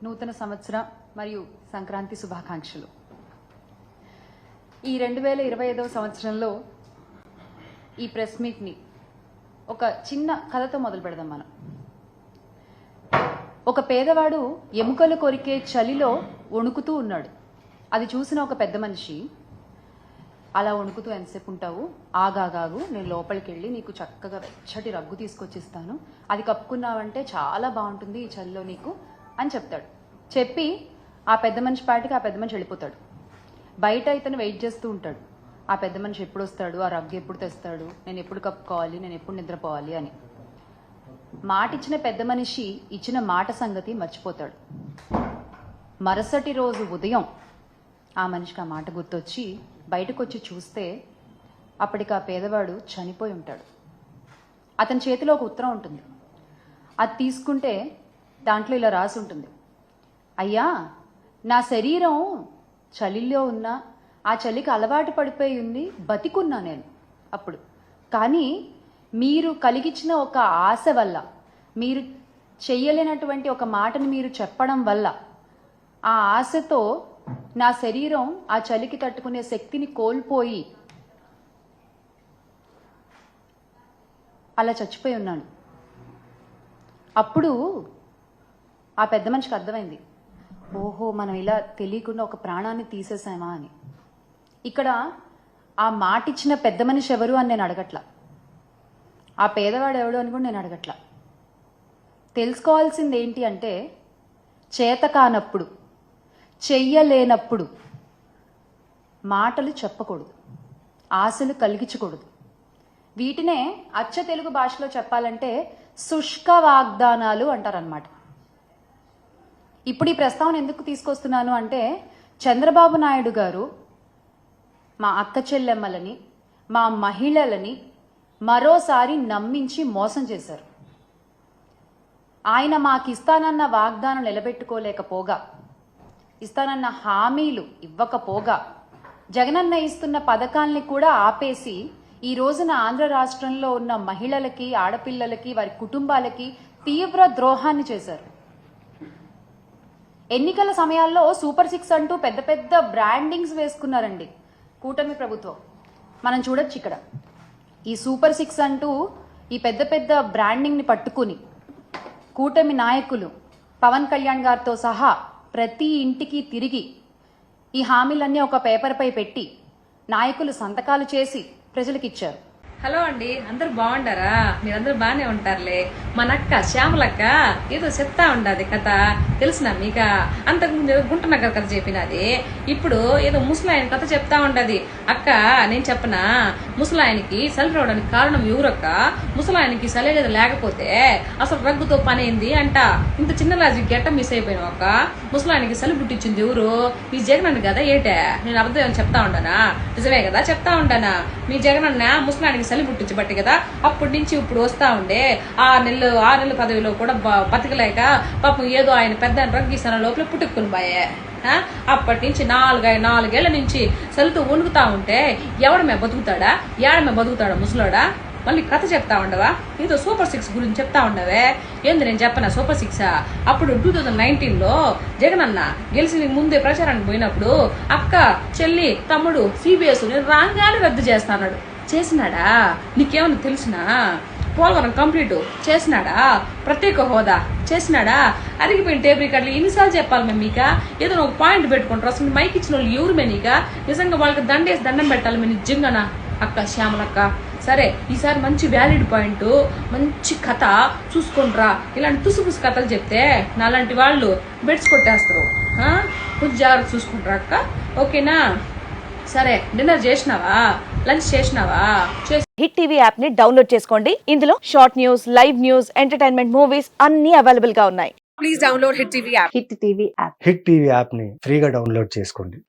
నూతన సంవత్సర మరియు సంక్రాంతి శుభాకాంక్షలు. ఈ 2025వ సంవత్సరంలో ఈ ప్రెస్ మీట్ని ఒక చిన్న కథతో మొదలు పెడదాం. మనం ఒక పేదవాడు ఎముకలు కొరికే చలిలో వణుకుతూ ఉన్నాడు. అది చూసిన ఒక పెద్ద మనిషి, అలా వణుకుతూ ఎంతసేపు ఉంటావు, ఆగాగాగు, నేను లోపలికి వెళ్ళి నీకు చక్కగా వెచ్చటి రగ్గు తీసుకొచ్చిస్తాను, అది కప్పుకున్నావంటే చాలా బాగుంటుంది ఈ చలిలో నీకు అని చెప్తాడు. చెప్పి ఆ పెద్ద మనిషి పాటికి ఆ పెద్ద మనిషి వెళ్ళిపోతాడు. బయట ఇతను వెయిట్ చేస్తూ ఉంటాడు, ఆ పెద్ద మనిషి ఎప్పుడు వస్తాడు, ఆ రగ్గు ఎప్పుడు తెస్తాడు, నేను ఎప్పుడు కప్పుకోవాలి, నేను ఎప్పుడు నిద్రపోవాలి అని. మాట ఇచ్చిన పెద్ద మనిషి ఇచ్చిన మాట సంగతి మర్చిపోతాడు. మరుసటి రోజు ఉదయం ఆ మనిషికి ఆ మాట గుర్తొచ్చి బయటకు వచ్చి చూస్తే అప్పటికి ఆ పేదవాడు చనిపోయి ఉంటాడు. అతని చేతిలో ఒక ఉత్తరం ఉంటుంది. అది తీసుకుంటే దాంట్లో ఇలా రాసి ఉంటుంది: అయ్యా, నా శరీరం చలిలో ఉన్నా ఆ చలికి అలవాటు పడిపోయి ఉంది, బతికున్నా నేను అప్పుడు. కానీ మీరు కలిగించిన ఒక ఆశ వల్ల, మీరు చెయ్యలేనటువంటి ఒక మాటని మీరు చెప్పడం వల్ల, ఆ ఆశతో నా శరీరం ఆ చలికి తట్టుకునే శక్తిని కోల్పోయి అలా చచ్చిపోయి ఉన్నాను. అప్పుడు ఆ పెద్ద మనిషికి అర్థమైంది, ఓహో, మనం ఇలా తెలియకుండా ఒక ప్రాణాన్ని తీసేసామా అని. ఇక్కడ ఆ మాట ఇచ్చిన పెద్ద మనిషి ఎవరు అని నేను అడగట్లా, ఆ పేదవాడు ఎవడు అని కూడా నేను అడగట్లా. తెలుసుకోవాల్సింది ఏంటి అంటే, చేత కానప్పుడు, చెయ్యలేనప్పుడు మాటలు చెప్పకూడదు, ఆశలు కలిగించకూడదు. వీటినే అచ్చ తెలుగు భాషలో చెప్పాలంటే శుష్క వాగ్దానాలు అంటారనమాట. ఇప్పుడు ఈ ప్రస్తావన ఎందుకు తీసుకొస్తున్నాను అంటే, చంద్రబాబు నాయుడు గారు మా అక్క చెల్లెమ్మలని, మా మహిళలని మరోసారి నమ్మించి మోసం చేశారు. ఆయన మాకు ఇస్తానన్న వాగ్దానం నిలబెట్టుకోలేకపోగా, ఇస్తానన్న హామీలు ఇవ్వకపోగా, జగనన్న ఇస్తున్న పథకాల్ని కూడా ఆపేసి ఈ రోజున ఆంధ్ర రాష్ట్రంలో ఉన్న మహిళలకి, ఆడపిల్లలకి, వారి కుటుంబాలకి తీవ్ర ద్రోహాన్ని చేశారు. ఎన్నికల సమయాల్లో సూపర్ 6 అంటూ పెద్ద పెద్ద బ్రాండింగ్స్ వేసుకున్నారండి కూటమి ప్రభుత్వం. మనం చూడొచ్చు ఇక్కడ ఈ సూపర్ 6 అంటూ ఈ పెద్ద పెద్ద బ్రాండింగ్ని పట్టుకుని కూటమి నాయకులు పవన్ కళ్యాణ్ గారితో సహా ప్రతి ఇంటికి తిరిగి ఈ హామీలన్నీ ఒక పేపర్పై పెట్టి నాయకులు సంతకాలు చేసి ప్రజలకు ఇచ్చారు. హలో అండి, అందరు బాగుండారా? మీరందరూ బాగానే ఉంటారులే. మన అక్క శ్యామలక్క ఏదో చెప్తా ఉండదు కథ, తెలిసిన మీక? అంతకుముందు గుంటనగర్ కథ చెప్పినది, ఇప్పుడు ఏదో ముసలాయన కథ చెప్తా ఉండది. అక్క, నేను చెప్పనా? ముసలాయనికి చలి రావడానికి కారణం ఎవరక్క? ముసలాయనికి చలి లేకపోతే అసలు రగ్గుతో పనేంది అంట. ఇంత చిన్న లాజిక్ గెట్ట మిస్ అయిపోయినావు అక్క. ముసలాయనికి చలి పుట్టించింది ఎవరు? మీ జగనన్న కదా ఏటే? నేను అబద్ధం చెప్తా ఉండనా? నిజమే కదా చెప్తా ఉండనా? మీ జగనన్న ముసలాయనికి చలి పుట్టించబట్టి కదా అప్పటి నుంచి ఇప్పుడు వస్తా ఉండే 6 నెలల పదవిలో కూడా బతకలేక పాపం ఏదో ఆయన పెద్ద రగ్గిస్తాన లోపల పుట్టుకుని పోయే. అప్పటి నుంచి 4 ఏళ్ల నుంచి చలితో వణుకుతా ఉంటే ఎవడమే బతుకుతాడా? ఏడమే బతుకుతాడా ముసలోడా? మళ్ళీ కథ చెప్తా ఉండవా? ఏదో సూపర్ 6 గురించి చెప్తా ఉండవే. ఏంది నేను చెప్పనా సూపర్ 6? అప్పుడు 2019లో జగనన్న గెలిచి ముందే ప్రచారానికి పోయినప్పుడు అక్క, చెల్లి, తమ్ముడు సిబిఎస్ నేను రాగానే రద్దు చేస్తాడు. చేసినాడా? నీకేమన్నా తెలిసినా? పోలవరం కంప్లీట్ చేసినాడా? ప్రత్యేక హోదా చేసినాడా? అరిగిపోయిన టేబుల్ రికార్డులు ఎన్నిసార్లు చెప్పాలి మేము మీక? ఏదో ఒక పాయింట్ పెట్టుకుంటారు. అసలు మైక్ ఇచ్చిన వాళ్ళు ఎవరు మేనీక? నిజంగా వాళ్ళకి దండేసి దండం పెట్టాలి మేము నిజంగానా అక్క శ్యామలక్క? సరే, ఈసారి మంచి వ్యాలిడ్ పాయింట్, మంచి కథ చూసుకుంట్రా. ఇలాంటి తుసుపుసు కథలు చెప్తే నాలాంటి వాళ్ళు బెడ్స్ కొట్టేస్తారు. కొంచెం జాగ్రత్త చూసుకుంటారా అక్క? ఓకేనా? సరే, డిన్నర్ చేసినావా? లంచ్ చేసినావా? హిట్ టీవీ యాప్ ని డౌన్లోడ్ చేసుకోండి. ఇందులో short news, live news, entertainment movies అన్ని అవైలబుల్ గా ఉన్నాయి. Please download hit TV app. Hit TV app hit TV app ని ఫ్రీగా డౌన్లోడ్ చేసుకోండి.